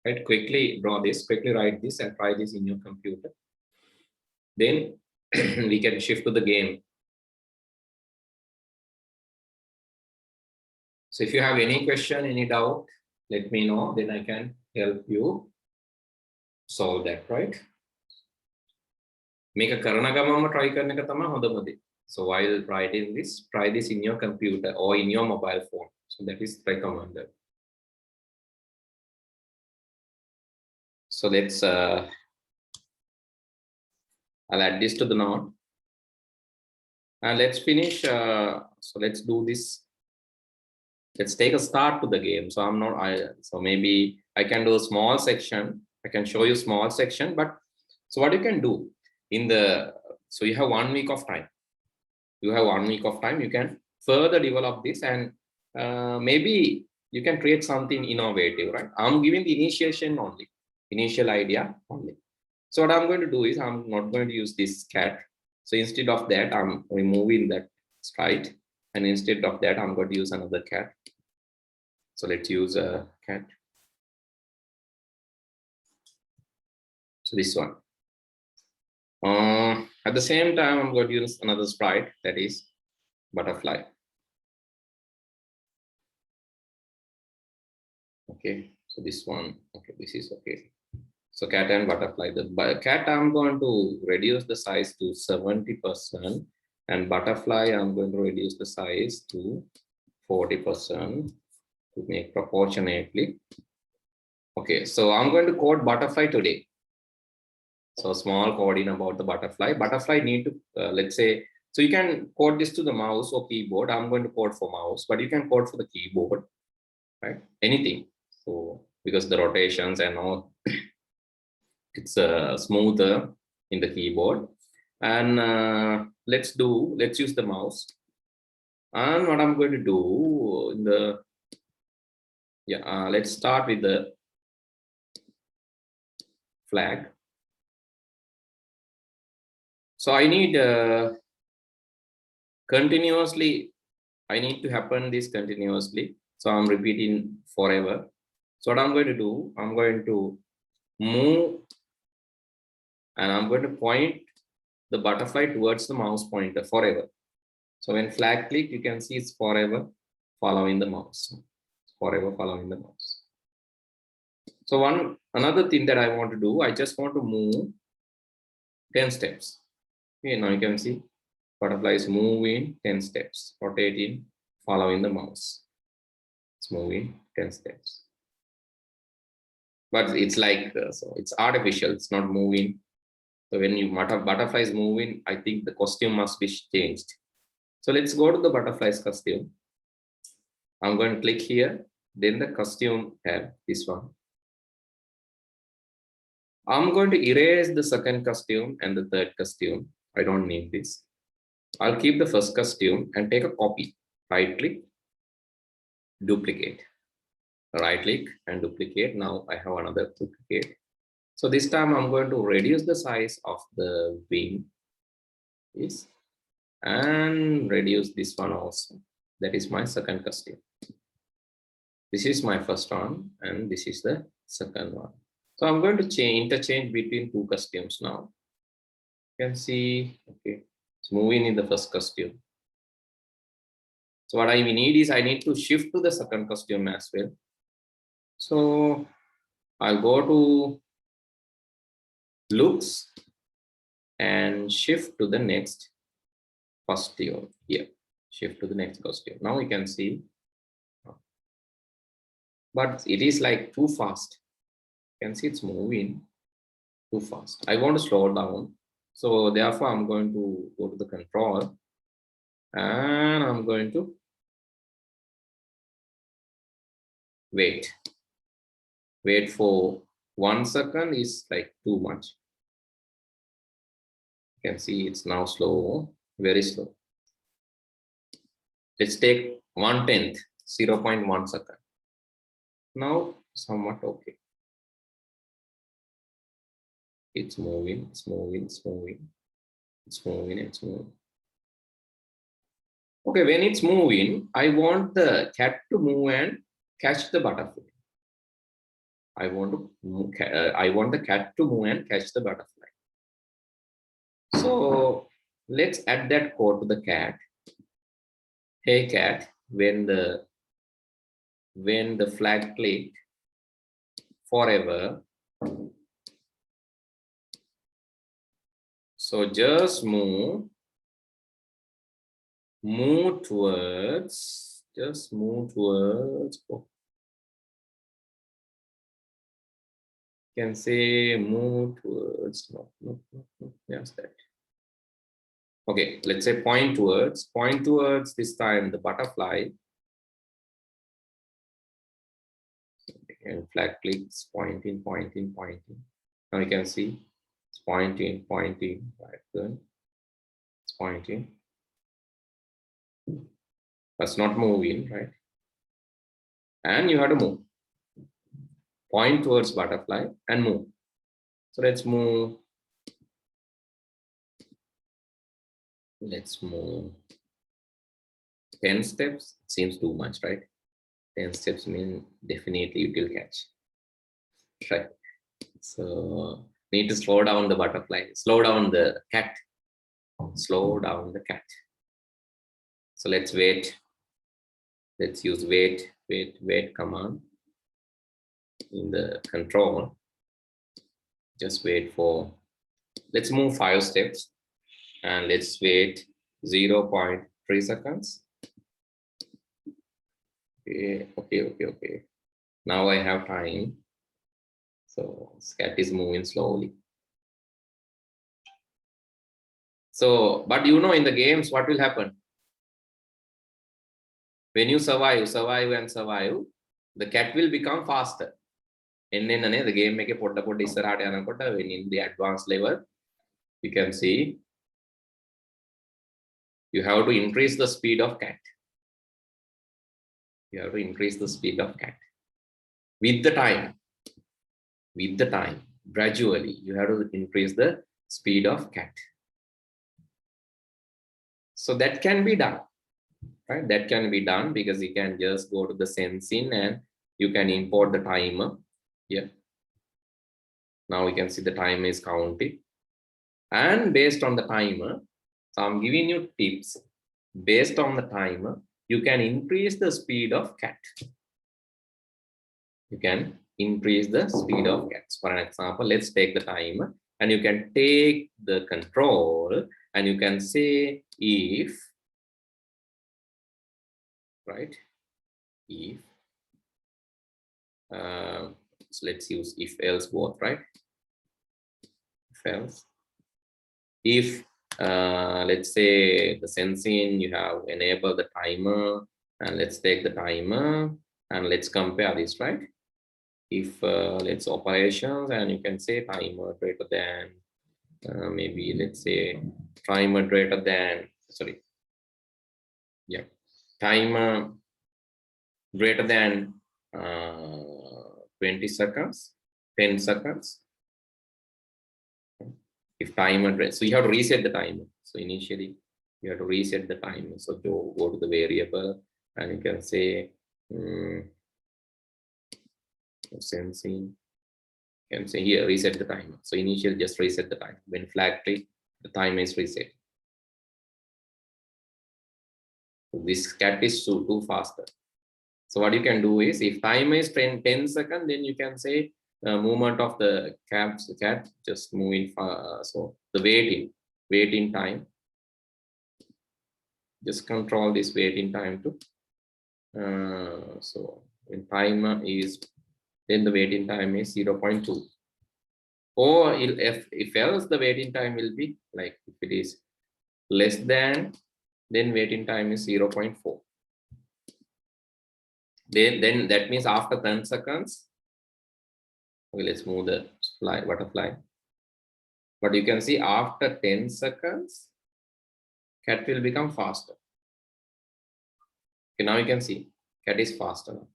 right? Quickly draw this, quickly write this and try this in your computer. Then we can shift to the game. So if you have any question, any doubt, let me know, then I can help you solve that, right? Make a karanagama try karne ka tama hondama de. So while writing this, try this in your computer or in your mobile phone. So that is recommended. So let's I'll add this to the note. And let's finish. So let's do this. Let's take a start to the game. So so maybe I can do a small section. I can show you small section, but so what you can do so you have 1 week of time. You have 1 week of time. You can further develop this and maybe you can create something innovative, right? I'm giving the initial idea only. So what I'm going to do is I'm not going to use this cat. So instead of that, I'm removing that sprite. And instead of that, I'm going to use another cat. So let's use a cat. So this one. At the same time, I'm going to use another sprite, that is butterfly. Okay, so this one, okay, this is okay. So cat and butterfly. The cat, I'm going to reduce the size to 70%, and butterfly, I'm going to reduce the size to 40% to make proportionately. Okay, so I'm going to code butterfly today. So small coding about the butterfly. Butterfly need to, let's say, so you can code this to the mouse or keyboard. I'm going to code for mouse, but you can code for the keyboard, right? Anything. So because the rotations and all, it's smoother in the keyboard. And let's use the mouse. And what I'm going to do in the, let's start with the flag. So I need continuously, I need to happen this continuously. So I'm repeating forever. So what I'm going to do, I'm going to move and I'm going to point the butterfly towards the mouse pointer forever. So when flag click, you can see it's forever following the mouse. Forever following the mouse. So another thing that I want to do, I just want to move 10 steps. Okay, now you can see butterfly is moving 10 steps, rotating, following the mouse. It's moving 10 steps. But it's like, so it's artificial, it's not moving. So when you butterfly is moving, I think the costume must be changed. So let's go to the butterfly's costume. I'm going to click here, then the costume tab, this one. I'm going to erase the second costume and the third costume. I don't need this. I'll keep the first costume and take a copy. Right click, duplicate. Right click and duplicate. Now I have another duplicate. So this time I'm going to reduce the size of the wing. Yes. And reduce this one also. That is my second costume. This is my first one and this is the second one. So I'm going to interchange between two costumes now. You can see, okay, it's moving in the first costume. So what I need is I need to shift to the second costume as well. So I'll go to looks and shift to the next costume here. Shift to the next costume. Now you can see, but it is like too fast. You can see it's moving too fast. I want to slow down. So therefore, I'm going to go to the control and I'm going to wait. Wait for 1 second is like too much. You can see it's now slow, very slow. Let's take 1/10, 0.1 second. Now somewhat okay. It's moving, it's moving, it's moving, it's moving, it's moving. Okay, when it's moving, I want the cat to move and catch the butterfly. I want to move, I want the cat to move and catch the butterfly. So let's add that code to the cat. Hey cat, when the flag clicked forever, so just move towards, just move towards, oh, you can say move towards, no, yes, that. Okay, let's say point towards this time the butterfly, and flag clicks, pointing. Now you can see it's pointing, right good. It's pointing. That's not moving, right? And you have to move. Point towards butterfly and move. So let's move. Let's move 10 steps. It seems too much, right? 10 steps mean definitely you will catch. Right. So need to slow down the butterfly, slow down the cat. Slow down the cat. So let's wait. Let's use wait command in the control. Just wait for, let's move 5 steps and let's wait 0.3 seconds. Okay. Now I have time. So cat is moving slowly. So, but you know, in the games, what will happen? When you survive, the cat will become faster. And then the game make a when in the advanced level, you can see you have to increase the speed of cat. You have to increase the speed of cat with the time. Gradually, you have to increase the speed of cat. So that can be done, right? That can be done because you can just go to the sensing and you can import the timer. Yeah. Now we can see the timer is counting. And based on the timer, so I'm giving you tips. Based on the timer, you can increase the speed of cat. You can increase the speed of cats. For an example, let's take the timer and you can take the control and you can say if, right? If, so let's use if else both, right? If else, if let's say the sensing, you have enabled the timer and let's take the timer and let's compare this, right? If let's operations and you can say timer greater than maybe let's say timer greater than, sorry, yeah, timer greater than 20 seconds, 10 seconds. If timer, so you have to reset the timer. So initially you have to reset the timer. So go to the variable and you can say sensing. You can say here reset the timer. So initially just reset the time. When flag click, the timer is reset. So this cat is too faster. So what you can do is if timer is 10 seconds, then you can say movement of the cat just moving so the waiting time, just control this waiting time to so when timer is, then the waiting time is 0.2, or if else the waiting time will be like if it is less than, then waiting time is 0.4. Then that means after 10 seconds. Okay, let's move the butterfly. But you can see after 10 seconds, cat will become faster. Okay, now you can see cat is faster now.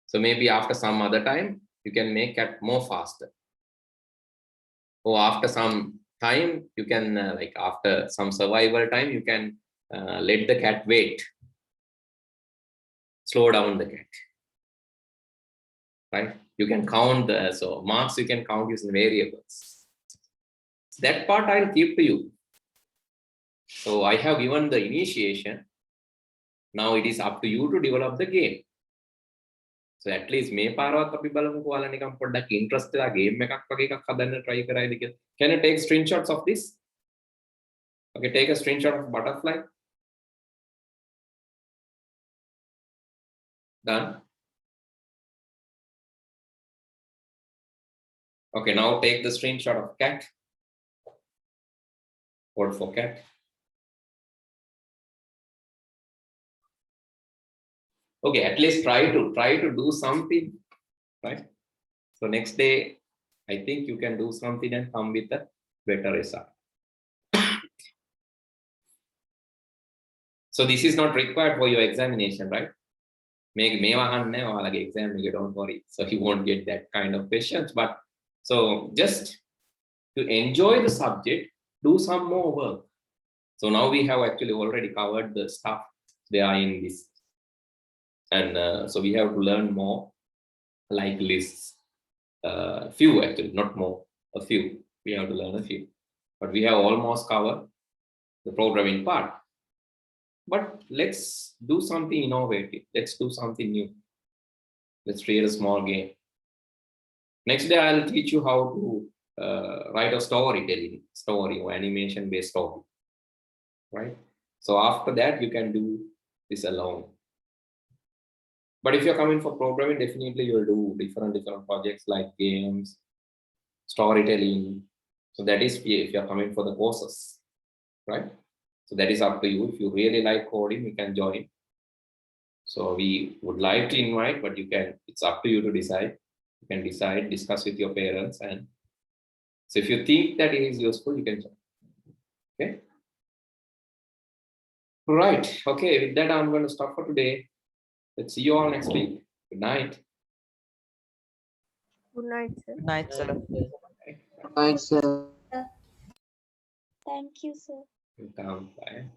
So maybe after some other time, you can make cat more faster. Or after some time, you can like after some survival time, you can let the cat wait. Slow down the cat, right? You can count the, so marks you can count using variables. That part I'll keep to you. So I have given the initiation. Now it is up to you to develop the game. So at least මේ පාරවත් අපි බලමුකෝ ඔයාලා නිකන් පොඩ්ඩක් interest වෙලා game එකක් වගේ එකක් හදන්න try කරයිද කියලා. Can you take screenshots of this? Okay, take a screenshot of butterfly. Done. Okay, now take the screenshot of cat. Code for cat. Okay, at least try to do something, right? So next day, I think you can do something and come with a better result. So this is not required for your examination, right? Exam, don't worry. So you won't get that kind of questions. But so just to enjoy the subject, do some more work. So now we have actually already covered the stuff there in this. And so we have to learn more, like lists, few actually, not more, a few. We have to learn a few, but we have almost covered the programming part. But let's do something innovative. Let's do something new. Let's create a small game. Next day, I'll teach you how to write a storytelling story or animation-based story, right? So after that, you can do this alone. But if you're coming for programming, definitely you'll do different projects like games, storytelling. So that is if you're coming for the courses, right? So that is up to you. If you really like coding, you can join. So we would like to invite, but you can, it's up to you to decide. You can decide, discuss with your parents. And so if you think that it is useful, you can join. Okay. Right. Okay. With that, I'm going to stop for today. Let's see you all next week. Good night. Good night, sir. Good night, sir. Night, sir. Thank you, sir. Welcome. Bye.